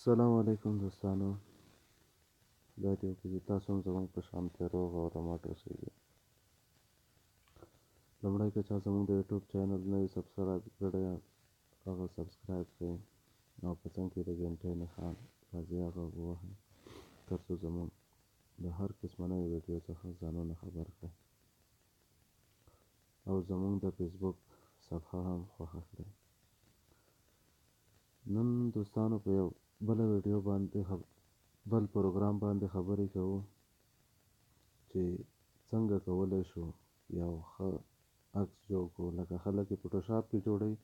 السلام علیکم دوستانو. دا دی چې تاسو هم زموږ په شانتې روغ او رمټ اوسئ. لومړی که چا زموږ د یوټیوب چینل نوي سبسکرایب کړی هغه سبسکرایب کړئ او په څنګ کې د ګنټۍ نښان راځي هغه ووهئ تر څو زموږ د هر قسمه نوې ویډیو څخه ځانونه خبر کړئ او زموږ د فیسبوک صفحه هم خوښه کړئ. نن دوستانو په یو بله ویډیو باندې بل پروګرام باندې خبرې کوو چې څنګه کولی شو یو ښه عکس جوړ کړو. لکه خلک یې فوټوشاپ کې جوړوي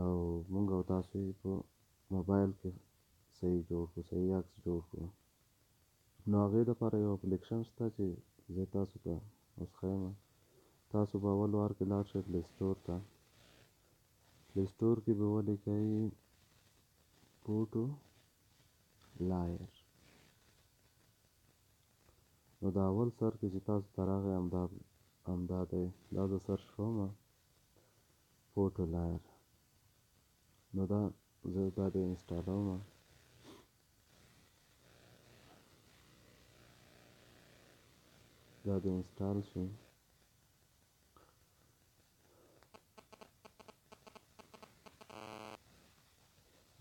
او موږ او تاسو یې په موبایل کې صحیح جوړ کړو، صحیح عکس جوړ کړو. نو هغې دپاره یو اپلیکشن شته چې زه تاسو ته اوس ښیم. تاسو به اول وار کې لاړ شئ پلی سټور ته. پلی سټور کې به ولیکئ فوټو لایر. نو د اول سر کې چې تاسو ته راغی همدا دی، دا زه سرچ کوم فوټو لایر. نو زه دا د انسټالوم. دا د انسټال شي.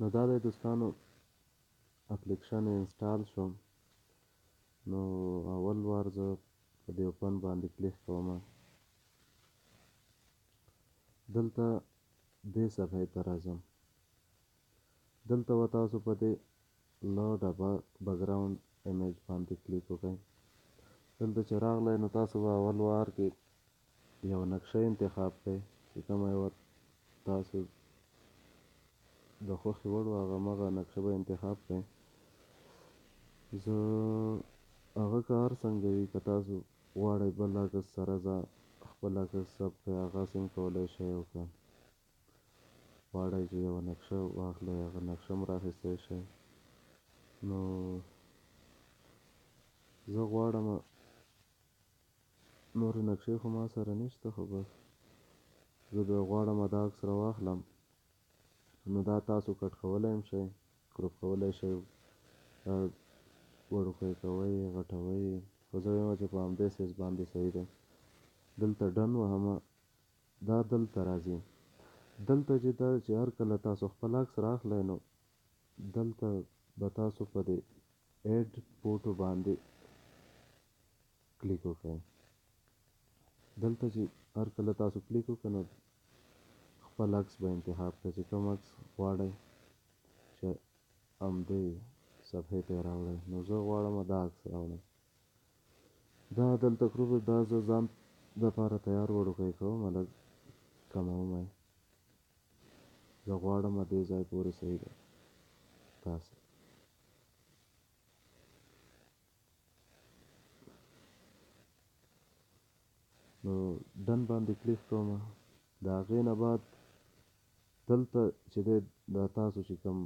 نو دا د دوستانو اپلیکشن انسټال شو. نو اول وار زه په دې اوپن باندې کلیک کوم. دلته دې صفحې ته راځم. دلته به تاسو په دې لوډ بیکګراوند ایمیج باندې کلیک وکړئ. دلته چې راغلی نو تاسو به اول وار کې یو نقشه انتخاب کړئ چې کومه یوه تاسو د خوښې وړ وه هغه نقشه به انتخاب کړئ. زه هغه که هر څنګه وي، که تاسو غواړئ بل عکس سره خپل عکس ثبت کړئ هغسې هم کولی شئ، او که غواړئ چې یوه نقشه واخلئ هغه نقشه هم رااخیستی شئ. نو زه غواړم نورې نقشې خو ما سره نشته، خو بس زه غواړم دا عکس راواخلم. نو دا تاسو کټ کولی هم شئ، کروپ کولی شئ، وړوکی کوئ، غټوئ، خو زه وایم چې په همدې سایز باندې صحیح دی. دلته ډن وهم. دا دلته راځي. دلته چې هر کله تاسو خپل عکس رااخلئ نو دلته به تاسو په دې ایډ فوټو باندې کلیک وکړئ. دلته چې هر کله تاسو کلیک وکړئ نو خپل عکس به انتخاب کړئ چې کوم عکس غواړئ چې همدې صفحې ته یې راوړئ. نو زه غواړم دا عکس راوړم. دا دلته دا زه ځان دپاره تیار وړوکی کوم، لږ کموم یې. زه غواړم دې ځای پورې صحیح ده. داسې نو ډن باندې کلیک کوم. د هغې نه بعد دلته چې دی دا تاسو چې کوم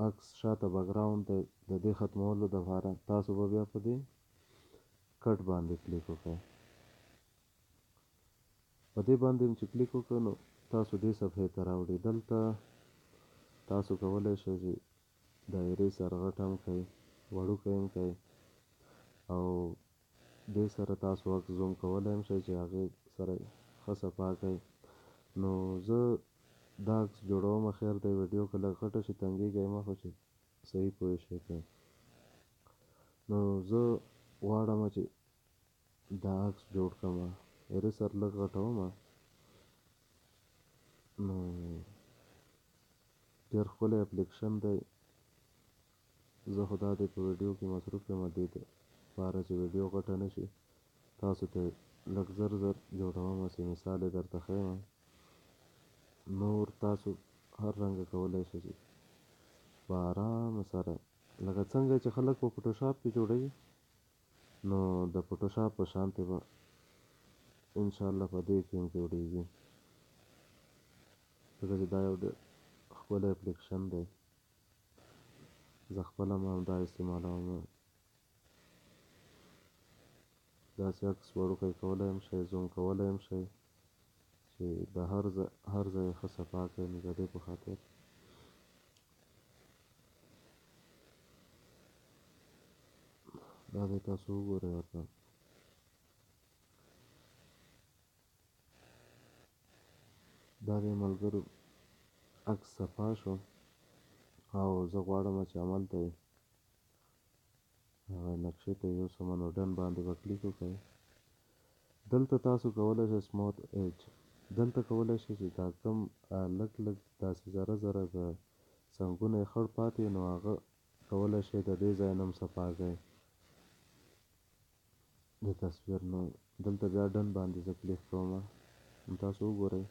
عکس شاته بیکګراوند دی د دې ختمولو دپاره تاسو به بیا په دې کټ باندې کلیک وکړئ. په دې باندې چې کلیک وکړئ نو تاسو دې صفحې ته راوړي. دلته تاسو کولی شئ چې دایرې سره غټ هم کړئ، وړوکی هم کړئ، او دې سره تاسو عکس زوم کولی هم شئ چې هغې سره ښه صفا کړئ. نو زه دا عکس جوړوم. خیر دی ویډیو که لږ غټه شي تنګېږئ مه، خو چې صحیح پوه شئ پرې. نو زه غواړم چې دا عکس جوړ کړم. ایریسر لږ غټوم. نو ډېر ښکلی اپلیکشن دی. زه خو دا دی په ویډیو کې مصروف یم دې دپاره چې ویډیو غټه نه شي. تاسو ته لږ زر جوړوم چې مثال یې درته ښیم. نور تاسو هر رنګه کولی شئ چې په ارامه سره لکه څنګه چې خلک په فوټوشاپ کې جوړوي نو د فوټوشاپ په شانتې به انشاءالله په دې کې هم جوړېږي، ځکه چې دا یو ډېر ښکلی اپلیکشن دی. زه خپله هم همدا استعمالوم. داسې عکس وړوکی کولی هم شئ، زوم کولی هم شئ چې د هر ځای ښه صفا کړئ. نو د دې په خاطر دا دی تاسو وګورئ ورته. دا د ملګرو عکس صفا شو او زه غواړم چې هملته یې هغه نقشې ته یوسم نو ډن باندې به کلیک وکړئ. دلته تاسو کولی شئ سموت ایج، دلته کولی شئ چې دا کوم لږ لږ داسې ذره ذره د څنګونه یې خړ پاتې نو هغه کولی شئ د دې ځای نه هم صفا کړئ د تصویر. نو دلته بیا ډن باندې زه کلیک کوم، تاسو وګورئ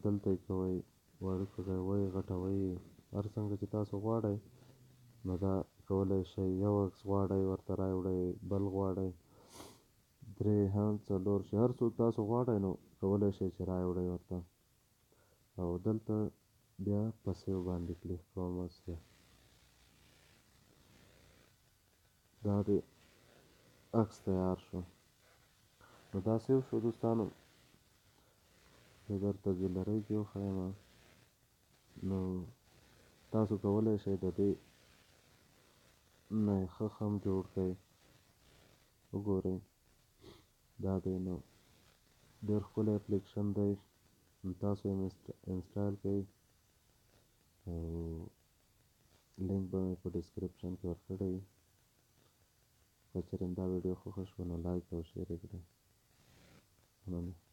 دلته یې کوئ، وړوکی کوئ، غټوئ، هر څنګه چې تاسو غواړئ. نو دا کولی شئ یو عکس غواړئ ورته راوړئ، بل غواړئ، درې هم څلور چې هر څو تاسو غواړئ نو کولی شئ چې راوړئ ورته. او دلته بیا په سیو باندې کلیک کوم. دا د عکس تیار شو. نو دا سیو شو دوستانو. زه درته ګیلرۍ کې وښیم. نو تاسو کولی شئ د دې نه یې ښه هم جوړ کړئ. وګورئ دا دی. نو ډېر ښکلی اپلیکیشن دی، تاسو یې انسټال کړئ او لینک به مې په ډسکرپشن کې ورکړی وي. که چېرې دا ویډیو خوښه شوه نو لایک او شیر یې کړئ. مننه.